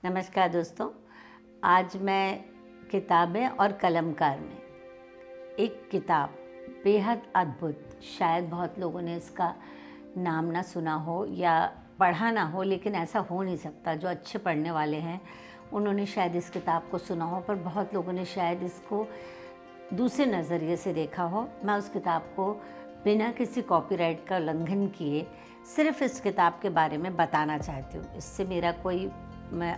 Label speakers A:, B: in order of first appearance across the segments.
A: नमस्कार दोस्तों। आज मैं किताबें और कलमकार में एक किताब बेहद अद्भुत, शायद बहुत लोगों ने इसका नाम ना सुना हो या पढ़ा ना हो, लेकिन ऐसा हो नहीं सकता। जो अच्छे पढ़ने वाले हैं उन्होंने शायद इस किताब को सुना हो, पर बहुत लोगों ने शायद इसको दूसरे नज़रिए से देखा हो। मैं उस किताब को बिना किसी कॉपीराइट का उल्लंघन किए सिर्फ़ इस किताब के बारे में बताना चाहती हूँ। इससे मेरा कोई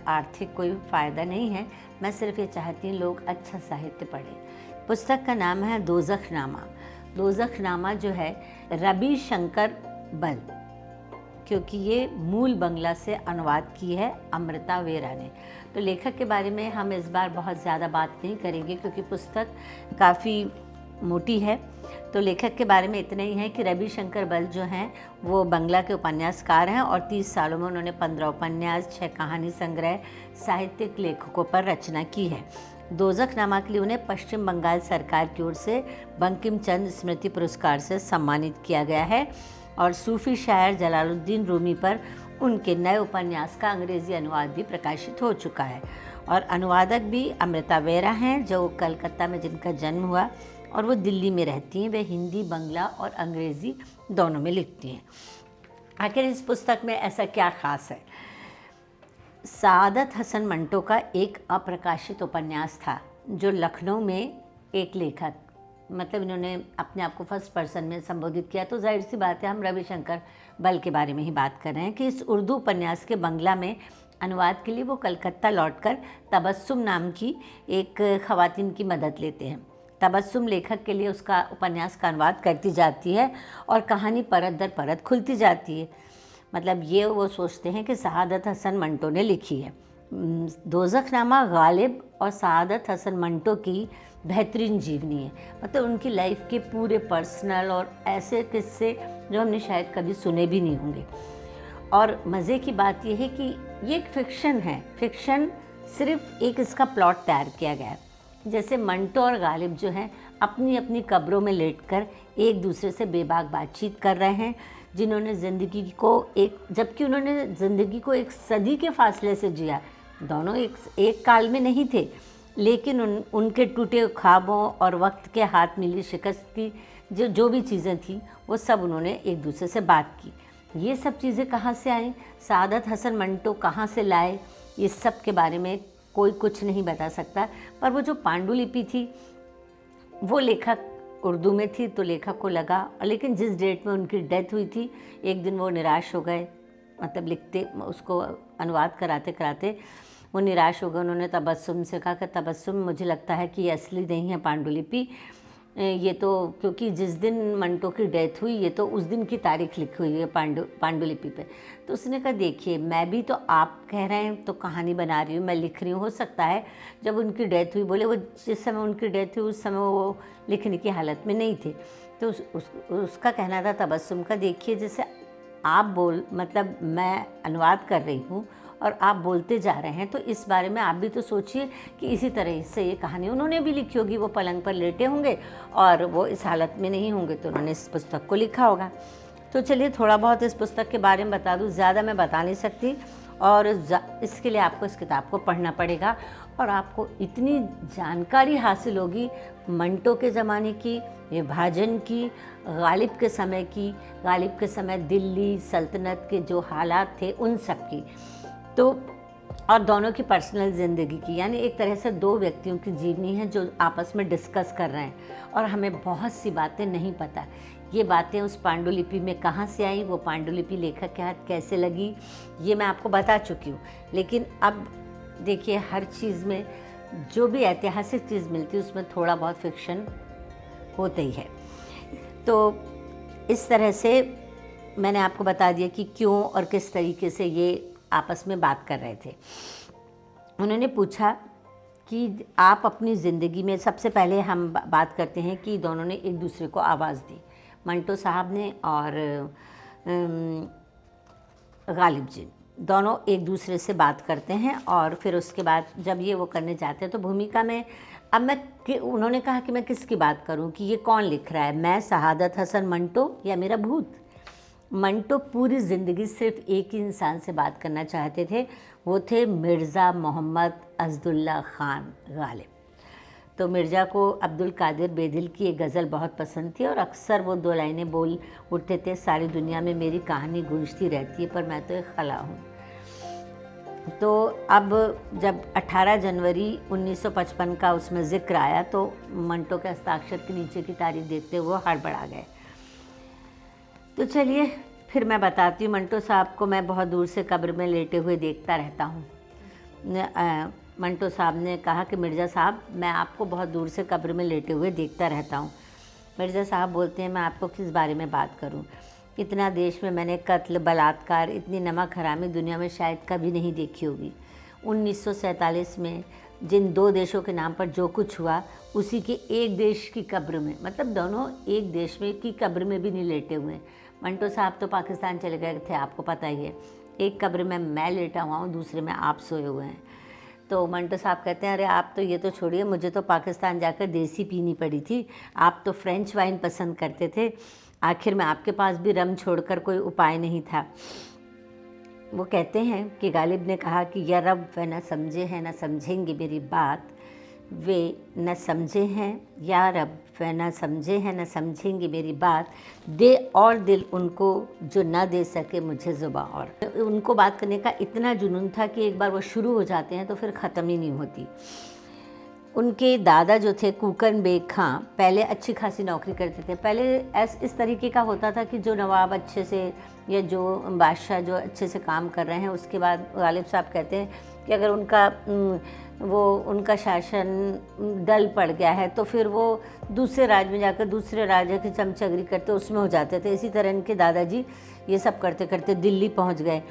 A: आर्थिक कोई फ़ायदा नहीं है, मैं सिर्फ़ ये चाहती हूँ लोग अच्छा साहित्य पढ़ें। पुस्तक का नाम है दोज़खनामा। दोज़खनामा जो है रवि शंकर बल, क्योंकि ये मूल बंगला से अनुवाद की है अमृता वेरा ने। तो लेखक के बारे में हम इस बार बहुत ज़्यादा बात नहीं करेंगे क्योंकि पुस्तक काफ़ी मोटी है। तो लेखक के बारे में इतना ही है कि रवि शंकर बल जो हैं वो बंगला के उपन्यासकार हैं और 30 सालों में उन्होंने 15 उपन्यास, 6 कहानी संग्रह, साहित्यिक लेखकों पर रचना की है। दोज़खनामा के लिए उन्हें पश्चिम बंगाल सरकार की ओर से बंकिम चंद्र स्मृति पुरस्कार से सम्मानित किया गया है और सूफी शायर जलालुद्दीन रूमी पर उनके नए उपन्यास का अंग्रेज़ी अनुवाद भी प्रकाशित हो चुका है। और अनुवादक भी अमृता वेरा हैं, जो कलकत्ता में जिनका जन्म हुआ और वो दिल्ली में रहती हैं। वे हिंदी, बंगला और अंग्रेज़ी दोनों में लिखती हैं। आखिर इस पुस्तक में ऐसा क्या ख़ास है? सादत हसन मंटो का एक अप्रकाशित उपन्यास था जो लखनऊ में एक लेखक, मतलब इन्होंने अपने आप को फर्स्ट पर्सन में संबोधित किया, तो जाहिर सी बात है हम रविशंकर बल के बारे में ही बात कर रहे हैं कि इस उर्दू उपन्यास के बंगला में अनुवाद के लिए वो कलकत्ता लौटकर तबस्सुम नाम की एक ख़वातीन की मदद लेते हैं। तबस्सुम लेखक के लिए उसका उपन्यास का अनुवाद करती जाती है और कहानी परत दर परत खुलती जाती है। मतलब ये वो सोचते हैं कि सआदत हसन मंटो ने लिखी है। दोज़खनामा गालिब और सआदत हसन मंटो की बेहतरीन जीवनी है। मतलब उनकी लाइफ के पूरे पर्सनल और ऐसे किस्से जो हमने शायद कभी सुने भी नहीं होंगे। और मज़े की बात यह है कि ये एक फ़िक्शन है। फ़िक्शन सिर्फ एक इसका प्लॉट तैयार किया गया है। जैसे मंटो और गालिब जो हैं अपनी अपनी कब्रों में लेटकर एक दूसरे से बेबाक बातचीत कर रहे हैं, जिन्होंने ज़िंदगी को जबकि उन्होंने ज़िंदगी को एक सदी के फासले से जिया। दोनों एक काल में नहीं थे, लेकिन उनके टूटे ख्वाबों और वक्त के हाथ मिली शिकस्त की जो भी चीज़ें थी वो सब उन्होंने एक दूसरे से बात की। ये सब चीज़ें कहाँ से आई, सआदत हसन मंटो कहाँ से लाए, ये सब के बारे में कोई कुछ नहीं बता सकता। पर वो जो पांडुलिपि थी वो लेखक उर्दू में थी, तो लेखक को लगा, लेकिन जिस डेट में उनकी डेथ हुई थी एक दिन वो निराश हो गए। मतलब लिखते उसको अनुवाद कराते कराते वो निराश हो गए। उन्होंने तबस्सुम से कहा कि तबस्सुम, मुझे लगता है कि ये असली नहीं है पांडुलिपि, ये तो क्योंकि जिस दिन मंटो की डेथ हुई ये तो उस दिन की तारीख लिखी हुई है पांडुलिपि पे। तो उसने कहा देखिए, मैं भी तो, आप कह रहे हैं तो कहानी बना रही हूँ, मैं लिख रही हूँ। हो सकता है जब उनकी डेथ हुई, बोले वो जिस समय उनकी डेथ हुई उस समय वो लिखने की हालत में नहीं थे। तो उसका कहना था तबस्सुम का, देखिए जैसे आप मतलब मैं अनुवाद कर रही हूँ और आप बोलते जा रहे हैं, तो इस बारे में आप भी तो सोचिए कि इसी तरह से ये कहानी उन्होंने भी लिखी होगी। वो पलंग पर लेटे होंगे और वो इस हालत में नहीं होंगे, तो उन्होंने इस पुस्तक को लिखा होगा। तो चलिए थोड़ा बहुत इस पुस्तक के बारे में बता दूँ, ज़्यादा मैं बता नहीं सकती, और इसके लिए आपको इस किताब को पढ़ना पड़ेगा और आपको इतनी जानकारी हासिल होगी मंटो के ज़माने की, विभाजन की, गालिब के समय की, गालिब के समय दिल्ली सल्तनत के जो हालात थे उन सब की, तो और दोनों की पर्सनल ज़िंदगी की। यानी एक तरह से दो व्यक्तियों की जीवनी है जो आपस में डिस्कस कर रहे हैं और हमें बहुत सी बातें नहीं पता। ये बातें उस पांडुलिपि में कहाँ से आई, वो पांडुलिपि लेखक के हाथ कैसे लगी, ये मैं आपको बता चुकी हूँ। लेकिन अब देखिए, हर चीज़ में जो भी ऐतिहासिक चीज़ मिलती है उसमें थोड़ा बहुत फिक्शन होता ही है। तो इस तरह से मैंने आपको बता दिया कि क्यों और किस तरीके से ये आपस में बात कर रहे थे। उन्होंने पूछा कि आप अपनी ज़िंदगी में, सबसे पहले हम बात करते हैं कि दोनों ने एक दूसरे को आवाज़ दी, मंटो साहब ने और गालिब जी, दोनों एक दूसरे से बात करते हैं। और फिर उसके बाद जब ये वो करने जाते हैं तो भूमिका में अब उन्होंने कहा कि मैं किसकी बात करूं, कि ये कौन लिख रहा है, मैं सआदत हसन मंटो या मेरा भूत। मंटो पूरी ज़िंदगी सिर्फ एक ही इंसान से बात करना चाहते थे, वो थे मिर्ज़ा मोहम्मद अज़दुल्ला ख़ान गालिब। तो मिर्ज़ा को अब्दुल कादिर बेदिल की एक गज़ल बहुत पसंद थी और अक्सर वो 2 लाइनें बोल उठते थे, सारी दुनिया में मेरी कहानी गूंजती रहती है पर मैं तो एक खला हूँ। तो अब जब 18 जनवरी 1955 का उसमें ज़िक्र आया तो मंटो के हस्ताक्षर के नीचे की तारीख देखते हुए हड़बड़ा गए। तो चलिए फिर मैं बताती हूँ। मंटो साहब को मैं बहुत दूर से कब्र में लेटे हुए देखता रहता हूँ। मंटो साहब ने कहा कि मिर्ज़ा साहब, मैं आपको बहुत दूर से कब्र में लेटे हुए देखता रहता हूँ। मिर्ज़ा साहब बोलते हैं, मैं आपको किस बारे में बात करूँ? इतना देश में मैंने कत्ल, बलात्कार, इतनी नमक हरामी दुनिया में शायद कभी नहीं देखी होगी। 1947 में जिन 2 देशों के नाम पर जो कुछ हुआ, उसी के एक देश की कब्र में, मतलब दोनों एक देश में की कब्र में भी नहीं लेटे हुए। मंटो साहब तो पाकिस्तान चले गए थे, आपको पता ही है। एक कब्र में मैं लेटा हुआ हूँ, दूसरे में आप सोए हुए हैं। तो मंटो साहब कहते हैं, अरे आप तो ये तो छोड़िए, मुझे तो पाकिस्तान जाकर देसी पीनी पड़ी थी। आप तो फ्रेंच वाइन पसंद करते थे, आखिर में आपके पास भी रम छोड़कर कोई उपाय नहीं था। वो कहते हैं कि गालिब ने कहा कि या रब, वे न समझे हैं न समझेंगे मेरी बात, वे न समझे हैं, या रब वे न समझे हैं न समझेंगे मेरी बात, दे और दिल उनको जो न दे सके मुझे ज़ुबां। और उनको बात करने का इतना जुनून था कि एक बार वो शुरू हो जाते हैं तो फिर ख़त्म ही नहीं होती। उनके दादा जो थे कूकन बेग खां, पहले अच्छी खासी नौकरी करते थे। पहले इस तरीके का होता था कि जो नवाब अच्छे से या जो बादशाह जो अच्छे से काम कर रहे हैं, उसके बाद गालिब साहब कहते हैं कि अगर उनका शासन डल पड़ गया है तो फिर वो दूसरे राज्य में जाकर दूसरे राज्य की चमचगरी करते, उसमें हो जाते थे। इसी तरह इनके दादाजी ये सब करते करते दिल्ली पहुंच गए।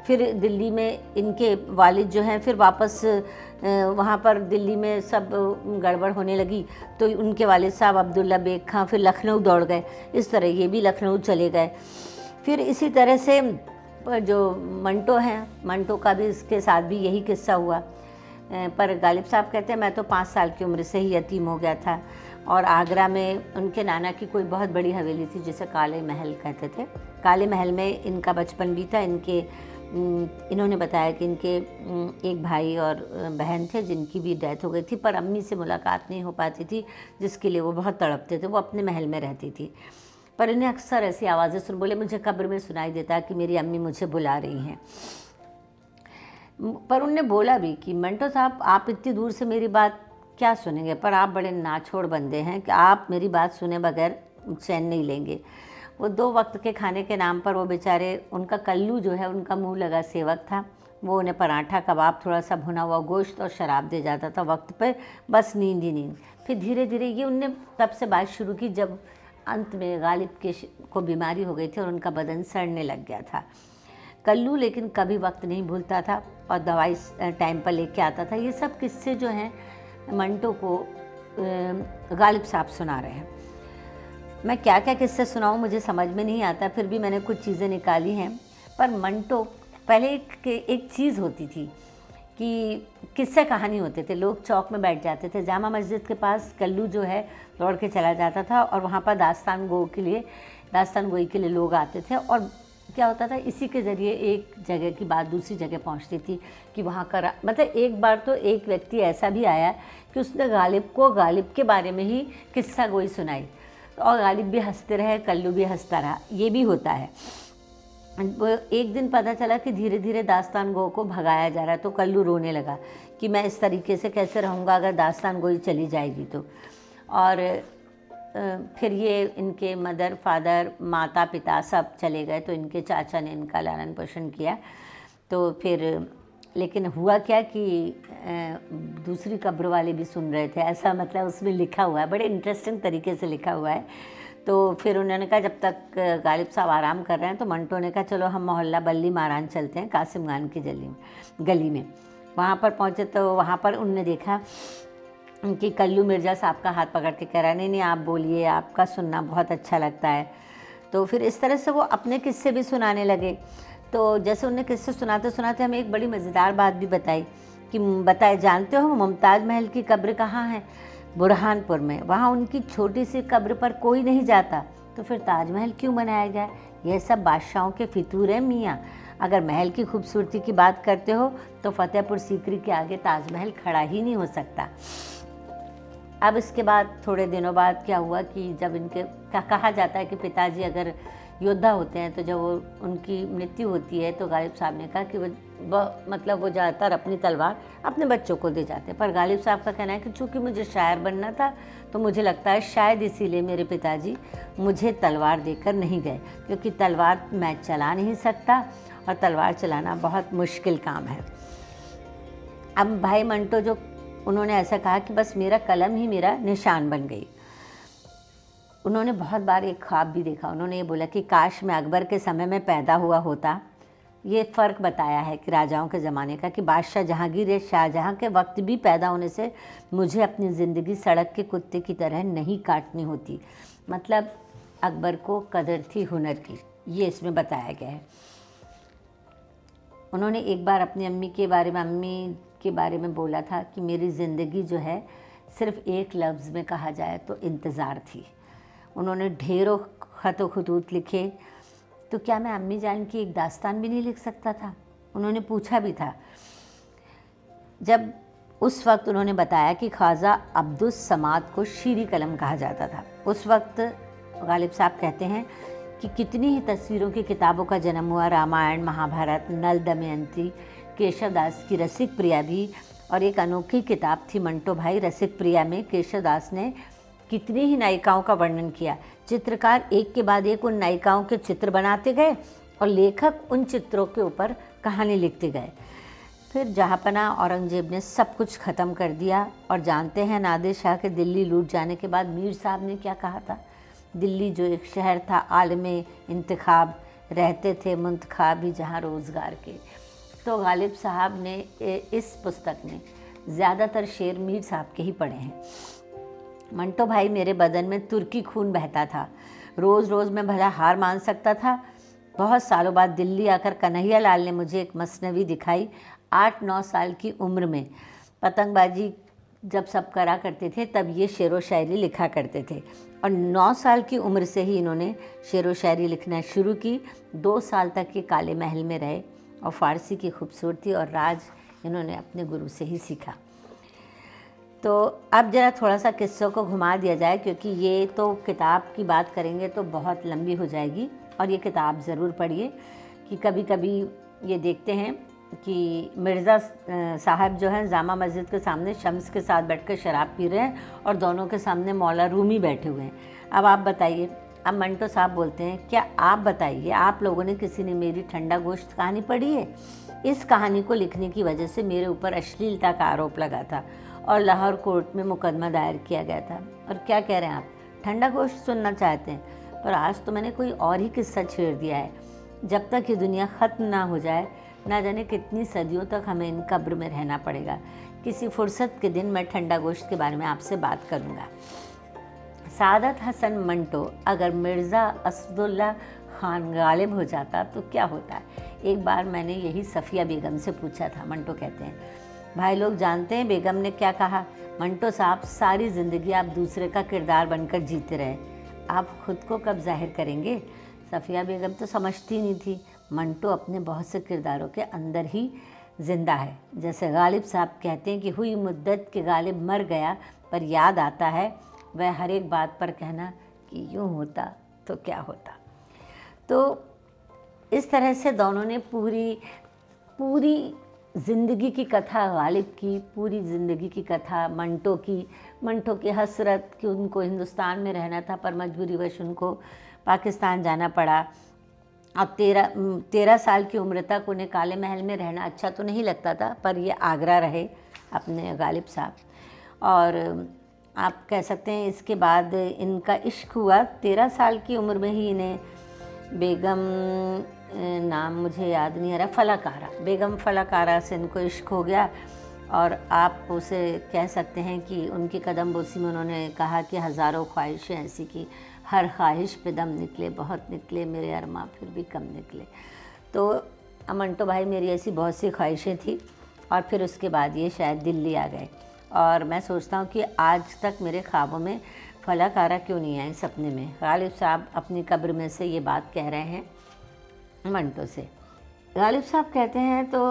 A: फिर दिल्ली में इनके वालिद जो हैं, फिर वापस वहाँ पर दिल्ली में सब गड़बड़ होने लगी तो उनके वालिद साहब अब्दुल्ला बेग खां फिर लखनऊ दौड़ गए। इस तरह ये भी लखनऊ चले गए। फिर इसी तरह से जो मंटो हैं, मंटो का भी इसके साथ भी यही किस्सा हुआ। पर गालिब साहब कहते हैं, मैं तो 5 साल की उम्र से ही यतीम हो गया था और आगरा में उनके नाना की कोई बहुत बड़ी हवेली थी जिसे काले महल कहते थे। काले महल में इनका बचपन बीता। इन्होंने बताया कि इनके एक भाई और बहन थे जिनकी भी डेथ हो गई थी, पर अम्मी से मुलाकात नहीं हो पाती थी, जिसके लिए वो बहुत तड़पते थे। वो अपने महल में रहती थी, पर इन्हें अक्सर ऐसी आवाज़ें सुन, बोले मुझे कब्र में सुनाई देता कि मेरी अम्मी मुझे बुला रही हैं। पर उनने बोला भी कि मंटो साहब, आप इतनी दूर से मेरी बात क्या सुनेंगे, पर आप बड़े नाछोड़ बंदे हैं कि आप मेरी बात सुने बगैर चैन नहीं लेंगे। वो 2 वक्त के खाने के नाम पर वो बेचारे, उनका कल्लू जो है उनका मुंह लगा सेवक था, वो उन्हें पराठा, कबाब, थोड़ा सा भुना हुआ गोश्त और शराब दे जाता था वक्त पर, बस नींद ही नींद। फिर धीरे धीरे ये उनने तब से बात शुरू की जब अंत में गालिब को बीमारी हो गई थी और उनका बदन सड़ने लग गया था। कल्लू लेकिन कभी वक्त नहीं भूलता था और दवाई टाइम पर लेके आता था। ये सब किस्से जो हैं मंटो को गालिब साहब सुना रहे हैं। मैं क्या क्या किस्से सुनाऊं मुझे समझ में नहीं आता, फिर भी मैंने कुछ चीज़ें निकाली हैं। पर मंटो पहले एक चीज़ होती थी कि किस्से कहानी होते थे। लोग चौक में बैठ जाते थे, जामा मस्जिद के पास कल्लू जो है दौड़ के चला जाता था और वहाँ पर दास्तान गोई के लिए लोग आते थे। और क्या होता था, इसी के ज़रिए एक जगह की बात दूसरी जगह पहुंचती थी कि वहाँ का मतलब एक बार तो एक व्यक्ति ऐसा भी आया कि उसने गालिब के बारे में ही किस्सा गोई सुनाई और गालिब भी हंसते रहे, कल्लू भी हंसता रहा। ये भी होता है। एक दिन पता चला कि धीरे धीरे दास्तान गो को भगाया जा रहा है, तो कल्लू रोने लगा कि मैं इस तरीके से कैसे रहूँगा अगर दास्तान गोई चली जाएगी तो। और फिर ये इनके मदर फादर, माता पिता सब चले गए, तो इनके चाचा ने इनका लालन पोषण किया। तो फिर लेकिन हुआ क्या कि दूसरी कब्र वाले भी सुन रहे थे, ऐसा मतलब उसमें लिखा हुआ है, बड़े इंटरेस्टिंग तरीके से लिखा हुआ है। तो फिर उन्होंने कहा जब तक गालिब साहब आराम कर रहे हैं, तो मंटो ने कहा चलो हम मोहल्ला बल्ली मारान चलते हैं कासिम खान की गली में। वहाँ पर पहुँचे तो वहाँ पर उनने देखा कि कल्लू मिर्ज़ा साहब का हाथ पकड़ के कह रहा है, नहीं आप बोलिए, आपका सुनना बहुत अच्छा लगता है। तो फिर इस तरह से वो अपने किस्से भी सुनाने लगे। तो जैसे उन्हें किस्से सुनाते सुनाते हमें एक बड़ी मज़ेदार बात भी बताए, जानते हो मुमताज़ महल की कब्र कहाँ है? बुरहानपुर में। वहाँ उनकी छोटी सी कब्र पर कोई नहीं जाता, तो फिर ताजमहल क्यों बनाया गया? यह सब बादशाहों के फितूर है मियाँ। अगर महल की खूबसूरती की बात करते हो तो फतेहपुर सीकरी के आगे ताजमहल खड़ा ही नहीं हो सकता। अब इसके बाद थोड़े दिनों बाद क्या हुआ कि जब इनके कहा जाता है कि पिताजी अगर योद्धा होते हैं तो जब वो उनकी मृत्यु होती है तो गालिब साहब ने कहा कि वो ज़्यादातर अपनी तलवार अपने बच्चों को दे जाते हैं। पर गालिब साहब का कहना है कि चूँकि मुझे शायर बनना था तो मुझे लगता है शायद इसीलिए मेरे पिताजी मुझे तलवार देकर नहीं गए, क्योंकि तलवार मैं चला नहीं सकता और तलवार चलाना बहुत मुश्किल काम है। अब भाई मंटो जो उन्होंने ऐसा कहा कि बस मेरा कलम ही मेरा निशान बन गई। उन्होंने बहुत बार एक ख्वाब भी देखा। उन्होंने ये बोला कि काश मैं अकबर के समय में पैदा हुआ होता। ये फ़र्क बताया है कि राजाओं के ज़माने का कि बादशाह जहांगीर या शाहजहां के वक्त भी पैदा होने से मुझे अपनी ज़िंदगी सड़क के कुत्ते की तरह नहीं काटनी होती। मतलब अकबर को कदर थी हुनर की, ये इसमें बताया गया है। उन्होंने एक बार अपनी अम्मी के बारे में बोला था कि मेरी ज़िंदगी जो है सिर्फ़ एक लफ्ज़ में कहा जाए तो इंतज़ार थी। उन्होंने ढेरों ख़त व खतूत लिखे, तो क्या मैं अम्मी जान की एक दास्तान भी नहीं लिख सकता था? उन्होंने पूछा भी था। जब उस वक्त उन्होंने बताया कि ख्वाजा अब्दुस समाद को शीरी कलम कहा जाता था। उस वक्त गालिब साहब कहते हैं कि कितनी ही तस्वीरों की किताबों का जन्म हुआ। रामायण, महाभारत, नल दमयंती, केशव दास की रसिक प्रिया भी, और एक अनोखी किताब थी मंटो भाई रसिक प्रिया में केशव दास ने कितनी ही नायिकाओं का वर्णन किया। चित्रकार एक के बाद एक उन नायिकाओं के चित्र बनाते गए और लेखक उन चित्रों के ऊपर कहानी लिखते गए। फिर जहाँपना औरंगजेब ने सब कुछ ख़त्म कर दिया। और जानते हैं नादिर शाह के दिल्ली लूट जाने के बाद मीर साहब ने क्या कहा था? दिल्ली जो एक शहर था आलमे इंतखाब, रहते थे मुंतखाब ही जहाँ रोज़गार के। तो गालिब साहब ने इस पुस्तक में ज़्यादातर शेर मीर साहब के ही पढ़े हैं। मंटो भाई मेरे बदन में तुर्की खून बहता था। रोज़ रोज़ मैं भला हार मान सकता था। बहुत सालों बाद दिल्ली आकर कन्हैया लाल ने मुझे एक मसनवी दिखाई। 8-9 साल की उम्र में पतंगबाजी जब सब करा करते थे तब ये शेर व शायरी लिखा करते थे, और 9 साल की उम्र से ही इन्होंने शेर व शायरी लिखना शुरू की। 2 साल तक ये काले महल में रहे और फ़ारसी की खूबसूरती और राज इन्होंने अपने गुरु से ही सीखा। तो अब ज़रा थोड़ा सा किस्सों को घुमा दिया जाए, क्योंकि ये तो किताब की बात करेंगे तो बहुत लंबी हो जाएगी, और ये किताब ज़रूर पढ़िए। कि कभी कभी ये देखते हैं कि मिर्ज़ा साहब जो हैं जामा मस्जिद के सामने शम्स के साथ बैठकर शराब पी रहे हैं और दोनों के सामने मौला रूमी बैठे हुए हैं। अब आप बताइए, अब मंटो साहब बोलते हैं, क्या आप बताइए आप लोगों ने किसी ने मेरी ठंडा गोश्त कहानी पढ़ी है? इस कहानी को लिखने की वजह से मेरे ऊपर अश्लीलता का आरोप लगा था और लाहौर कोर्ट में मुकदमा दायर किया गया था। और क्या कह रहे हैं आप, ठंडा गोश्त सुनना चाहते हैं? पर आज तो मैंने कोई और ही किस्सा छेड़ दिया है। जब तक ये दुनिया ख़त्म ना हो जाए, ना जाने कितनी सदियों तक हमें इन कब्र में रहना पड़ेगा। किसी फुर्सत के दिन मैं ठंडा गोश्त के बारे में आपसे बात करूँगा। सादत हसन मंटो अगर मिर्ज़ा असदुल्ला खान गालिब हो जाता तो क्या होता? एक बार मैंने यही सफ़िया बेगम से पूछा था। मंटो कहते हैं, भाई लोग जानते हैं बेगम ने क्या कहा? मंटो साहब, सारी ज़िंदगी आप दूसरे का किरदार बनकर जीते रहे, आप ख़ुद को कब जाहिर करेंगे? सफ़िया बेगम तो समझती नहीं थी मंटो अपने बहुत से किरदारों के अंदर ही ज़िंदा है। जैसे गालिब साहब कहते हैं कि हुई मुद्दत के गालिब मर गया पर याद आता है वह हर एक बात पर कहना कि यूँ होता तो क्या होता। तो इस तरह से दोनों ने पूरी ज़िंदगी की कथा गालिब की, पूरी ज़िंदगी की कथा मंटो की हसरत कि उनको हिंदुस्तान में रहना था पर मजबूरीवश उनको पाकिस्तान जाना पड़ा। अब 13 साल की उम्र तक उन्हें काले महल में रहना अच्छा तो नहीं लगता था, पर ये आगरा रहे अपने गालिब साहब। और आप कह सकते हैं इसके बाद इनका इश्क हुआ। 13 साल की उम्र में ही इन्हें बेगम, नाम मुझे याद नहीं आ रहा, बेगम फलाकारा से इनको इश्क हो गया। और आप उसे कह सकते हैं कि उनकी कदम बोसी में उन्होंने कहा कि हज़ारों ख्वाहिशें ऐसी की, हर ख्वाहिश पे दम निकले, बहुत निकले मेरे अरमा फिर भी कम निकले। तो मंटो भाई मेरी ऐसी बहुत सी ख्वाहिशें थी। और फिर उसके बाद ये शायद दिल्ली आ गए। और मैं सोचता हूँ कि आज तक मेरे ख्वाबों में फलाकारा क्यों नहीं आए सपने में? गालिब साहब अपनी कब्र में से ये बात कह रहे हैं मंटो से। गालिब साहब कहते हैं तो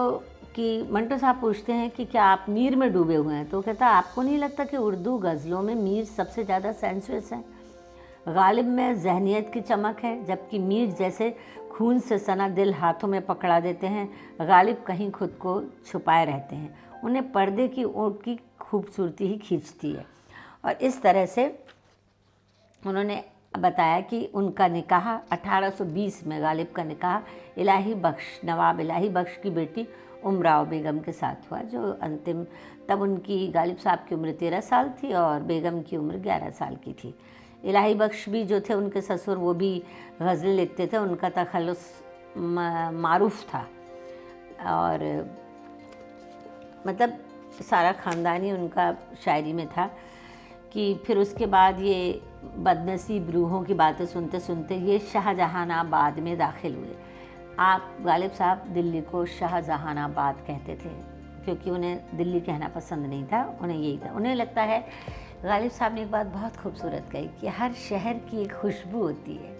A: कि मंटो साहब पूछते हैं कि क्या आप मीर में डूबे हुए हैं? तो कहता आपको नहीं लगता कि उर्दू गज़लों में मीर सबसे ज़्यादा सेंसुअस है? गालिब में जहनियत की चमक है, जबकि मीर जैसे खून से सना दिल हाथों में पकड़ा देते हैं। गालिब कहीं खुद को छुपाए रहते हैं, उन्हें पर्दे की ओट की खूबसूरती ही खींचती है। और इस तरह से उन्होंने बताया कि उनका निकाह 1820 में गालिब का निकाह इलाही बख्श, नवाब इलाही बख्श की बेटी उमराव बेगम के साथ हुआ, जो अंतिम, तब उनकी, गालिब साहब की उम्र 13 साल थी और बेगम की उम्र 11 साल की थी। इलाही बख्श भी जो थे उनके ससुर, वो भी गज़लें लिखते थे, उनका तखल्लुस मारूफ था और मतलब सारा ख़ानदान ही उनका शायरी में था। कि फिर उसके बाद ये बदनसीब रूहों की बातें सुनते सुनते ये शाहजहानाबाद में दाखिल हुए। आप गालिब साहब दिल्ली को शाहजहानाबाद कहते थे क्योंकि उन्हें दिल्ली कहना पसंद नहीं था, उन्हें यही था। उन्हें लगता है, गालिब साहब ने एक बात बहुत खूबसूरत कही कि हर शहर की एक खुशबू होती है,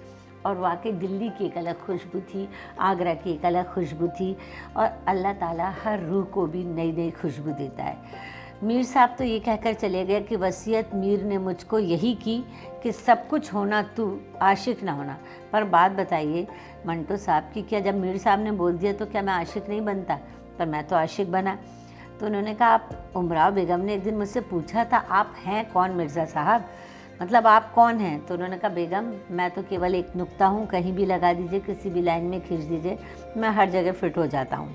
A: और वाकई दिल्ली की एक अलग खुशबू थी, आगरा की एक अलग खुशबू थी, और अल्लाह ताला हर रूह को भी नई नई खुशबू देता है। मीर साहब तो ये कहकर चले गए कि वसीयत मीर ने मुझको यही की कि सब कुछ होना तू आशिक ना होना। पर बात बताइए मंटो साहब की, क्या जब मीर साहब ने बोल दिया तो क्या मैं आशिक नहीं बनता? पर मैं तो आशिक बना। तो उन्होंने कहा, आप उमराव बेगम ने एक दिन मुझसे पूछा था, आप हैं कौन मिर्ज़ा साहब, मतलब आप कौन हैं? तो उन्होंने कहा, बेगम मैं तो केवल एक नुक्ता हूँ, कहीं भी लगा दीजिए, किसी भी लाइन में खींच दीजिए, मैं हर जगह फिट हो जाता हूँ।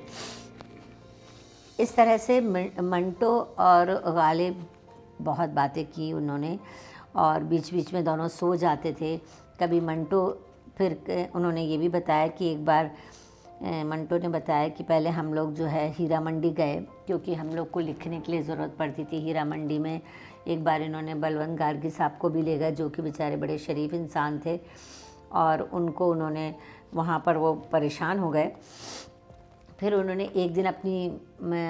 A: इस तरह से मंटो और गालिब बहुत बातें की उन्होंने, और बीच बीच में दोनों सो जाते थे। कभी मंटो, फिर उन्होंने ये भी बताया कि एक बार मंटो ने बताया कि पहले हम लोग जो है हीरा मंडी गए, क्योंकि हम लोग को लिखने के लिए ज़रूरत पड़ती थी हीरा मंडी में। एक बार इन्होंने बलवंत गार्गी साहब को भी ले गए, जो कि बेचारे बड़े शरीफ इंसान थे, और उनको उन्होंने वहाँ पर वो परेशान हो गए। फिर उन्होंने एक दिन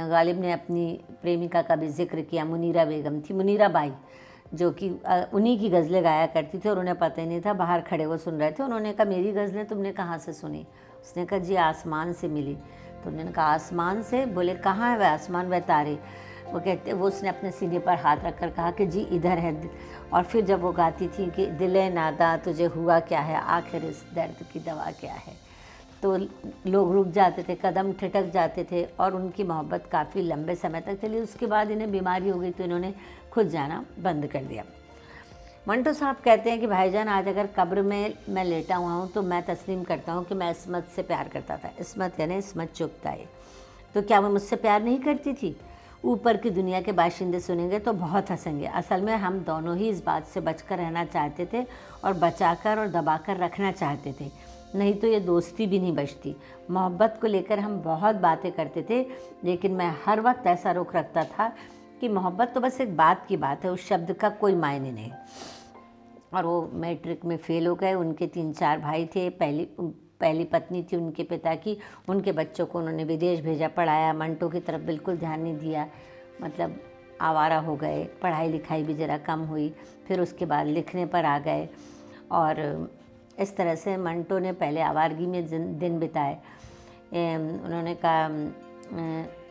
A: गालिब ने अपनी प्रेमिका का भी जिक्र किया, मुनीरा बेगम थी, मुनीरा बाई, जो कि उन्हीं की गज़लें गाया करती थी, और उन्हें पता ही नहीं था, बाहर खड़े वो सुन रहे थे। उन्होंने कहा, मेरी गज़लें तुमने कहाँ से सुनी? उसने कहा, जी आसमान से मिली। तो उन्होंने कहा, आसमान से? बोले, कहाँ है वह आसमान, वह तारे? वो उसने अपने सीने पर हाथ रख कर कहा कि जी इधर है। और फिर जब वो गाती थी कि दिले नादा तुझे हुआ क्या है, आखिर इस दर्द की दवा क्या है, तो लोग रुक जाते थे, कदम ठिठक जाते थे, और उनकी मोहब्बत काफ़ी लंबे समय तक चली। उसके बाद इन्हें बीमारी हो गई तो इन्होंने खुद जाना बंद कर दिया। मंटो साहब कहते हैं कि भाईजान, आज अगर कब्र में मैं लेटा हुआ हूँ तो मैं तस्लीम करता हूँ कि मैं इस्मत से प्यार करता था। इस्मत यानी इस्मत चुगताई। तो क्या वो मुझसे प्यार नहीं करती थी? ऊपर की दुनिया के बाशिंदे सुनेंगे तो बहुत हंसेंगे। असल में हम दोनों ही इस बात से बचकर रहना चाहते थे और बचाकर और दबाकर रखना चाहते थे, नहीं तो ये दोस्ती भी नहीं बचती। मोहब्बत को लेकर हम बहुत बातें करते थे, लेकिन मैं हर वक्त ऐसा रोक रखता था कि मोहब्बत तो बस एक बात की बात है, उस शब्द का कोई मायने नहीं। और वो मैट्रिक में फ़ेल हो गए। उनके 3-4 भाई थे, पहली पत्नी थी उनके पिता की, उनके बच्चों को उन्होंने विदेश भेजा, पढ़ाया। मंटो की तरफ बिल्कुल ध्यान नहीं दिया, मतलब आवारा हो गए, पढ़ाई लिखाई भी ज़रा कम हुई। फिर उसके बाद लिखने पर आ गए, और इस तरह से मंटो ने पहले आवारगी में दिन बिताए। उन्होंने कहा,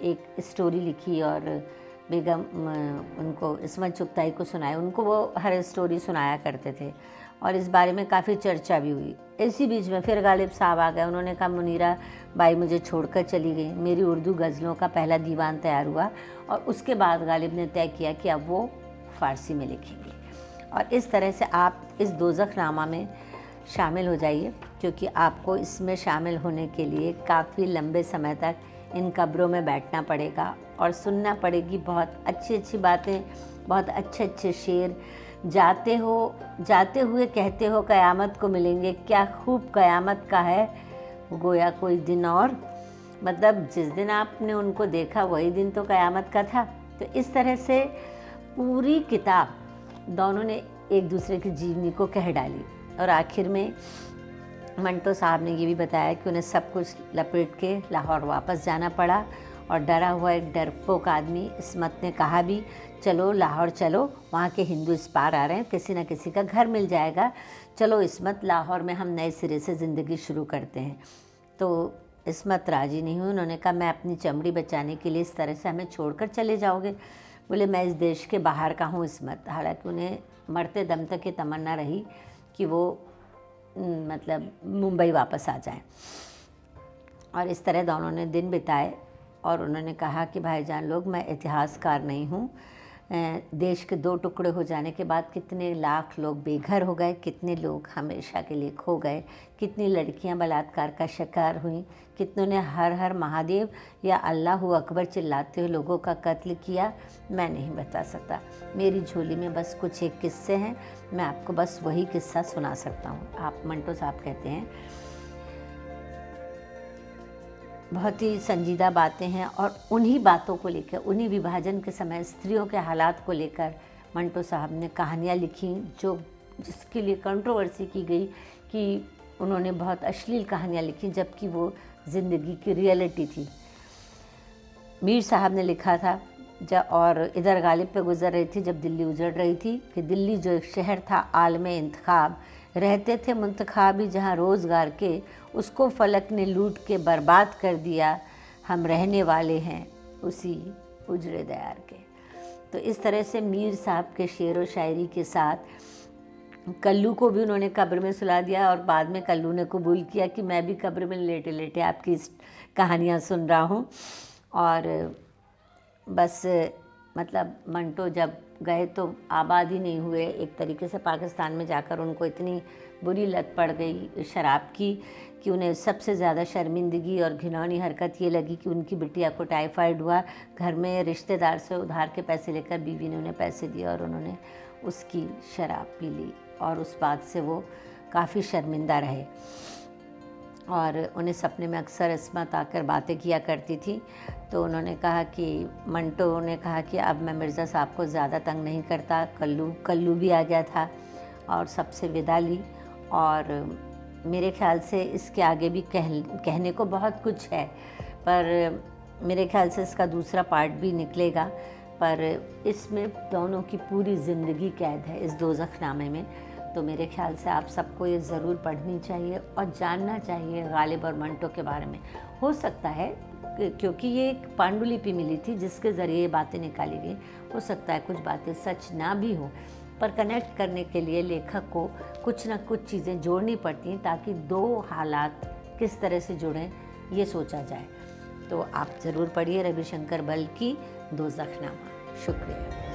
A: एक स्टोरी लिखी और बेगम उनको इस्मत चुगताई को सुनाए। उनको वो हर स्टोरी सुनाया करते थे, और इस बारे में काफ़ी चर्चा भी हुई। इसी बीच में फिर गालिब साहब आ गए। उन्होंने कहा, मुनीरा बाई मुझे छोड़कर चली गई। मेरी उर्दू गज़लों का पहला दीवान तैयार हुआ, और उसके बाद गालिब ने तय किया कि अब वो फ़ारसी में लिखेंगे। और इस तरह से आप इस दोज़खनामा में शामिल हो जाइए, क्योंकि आपको इसमें शामिल होने के लिए काफ़ी लंबे समय तक इन कब्रों में बैठना पड़ेगा और सुनना पड़ेगी बहुत अच्छी अच्छी बातें, बहुत अच्छे अच्छे शेर। जाते हुए कहते हो क़यामत को मिलेंगे, क्या खूब क़यामत का है गोया कोई दिन और। मतलब जिस दिन आपने उनको देखा वही दिन तो क़यामत का था। तो इस तरह से पूरी किताब दोनों ने एक दूसरे की जीवनी को कह डाली, और आखिर में मंटो साहब ने ये भी बताया कि उन्हें सब कुछ लपेट के लाहौर वापस जाना पड़ा, और डरा हुआ एक डरपोक आदमी इस्मत ने कहा भी, चलो लाहौर चलो, वहाँ के हिंदू इस पार आ रहे हैं, किसी न किसी का घर मिल जाएगा, चलो इस्मत लाहौर में हम नए सिरे से ज़िंदगी शुरू करते हैं। तो इस्मत राज़ी नहीं हुई। उन्होंने कहा, मैं अपनी चमड़ी बचाने के लिए इस तरह से हमें छोड़कर चले जाओगे? बोले, मैं इस देश के बाहर का हूँ इस्मत। हालांकि उन्हें मरते दम तक ये तमन्ना रही कि वो मतलब मुंबई वापस आ जाएं। और इस तरह दोनों ने दिन बिताए और उन्होंने कहा कि भाईजान लोग, मैं इतिहासकार नहीं हूँ। देश के दो टुकड़े हो जाने के बाद कितने लाख लोग बेघर हो गए, कितने लोग हमेशा के लिए खो गए, कितनी लड़कियां बलात्कार का शिकार हुई, कितनों ने हर हर महादेव या अल्लाह अकबर चिल्लाते हुए लोगों का कत्ल किया, मैं नहीं बता सकता। मेरी झोली में बस कुछ एक किस्से हैं, मैं आपको बस वही किस्सा सुना सकता हूँ। आप मंटो साहब कहते हैं, बहुत ही संजीदा बातें हैं और उन्हीं बातों को लेकर, उन्हीं विभाजन के समय स्त्रियों के हालात को लेकर मंटो साहब ने कहानियाँ लिखी, जिसके लिए कंट्रोवर्सी की गई कि उन्होंने बहुत अश्लील कहानियाँ लिखी, जबकि वो ज़िंदगी की रियलिटी थी। मीर साहब ने लिखा था और इधर गालिब पे गुजर रही थी जब दिल्ली उजड़ रही थी, कि दिल्ली जो एक शहर था आलमे इंतखाब, रहते थे मुंतखाबी जहाँ रोज़गार के, उसको फलक ने लूट के बर्बाद कर दिया, हम रहने वाले हैं उसी उजड़े दयार के। तो इस तरह से मीर साहब के शेर व शायरी के साथ कल्लू को भी उन्होंने कब्र में सुला दिया और बाद में कल्लू ने कबूल किया कि मैं भी कब्र में लेटे लेटे आपकी इस कहानियाँ सुन रहा हूँ। और बस मतलब मंटो जब गए तो आबाद ही नहीं हुए। एक तरीके से पाकिस्तान में जाकर उनको इतनी बुरी लत पड़ गई शराब की कि उन्हें सबसे ज़्यादा शर्मिंदगी और घिनौनी हरकत ये लगी कि उनकी बिटिया को टाइफाइड हुआ। घर में रिश्तेदार से उधार के पैसे लेकर बीवी ने उन्हें पैसे दिए और उन्होंने उसकी शराब पी ली और उस बात से वो काफ़ी शर्मिंदा रहे। और उन्हें सपने में अक्सर इस्मत आकर बातें किया करती थी। तो उन्होंने कहा कि मंटो ने कहा कि अब मैं मिर्ज़ा साहब को ज़्यादा तंग नहीं करता। कल्लू भी आ गया था और सबसे विदा ली। और मेरे ख्याल से इसके आगे भी कहने को बहुत कुछ है, पर मेरे ख्याल से इसका दूसरा पार्ट भी निकलेगा। पर इसमें दोनों की पूरी ज़िंदगी कैद है इस दोज़खनामे में। तो मेरे ख्याल से आप सबको ये ज़रूर पढ़नी चाहिए और जानना चाहिए गालिब और मंटो के बारे में। हो सकता है क्योंकि ये एक पांडुलिपि मिली थी जिसके ज़रिए ये बातें निकाली गई, हो सकता है कुछ बातें सच ना भी हो, पर कनेक्ट करने के लिए लेखक को कुछ ना कुछ चीज़ें जोड़नी पड़ती हैं ताकि दो हालात किस तरह से जुड़ें ये सोचा जाए। तो आप ज़रूर पढ़िए रविशंकर बल की दोज़खनामा। शुक्रिया।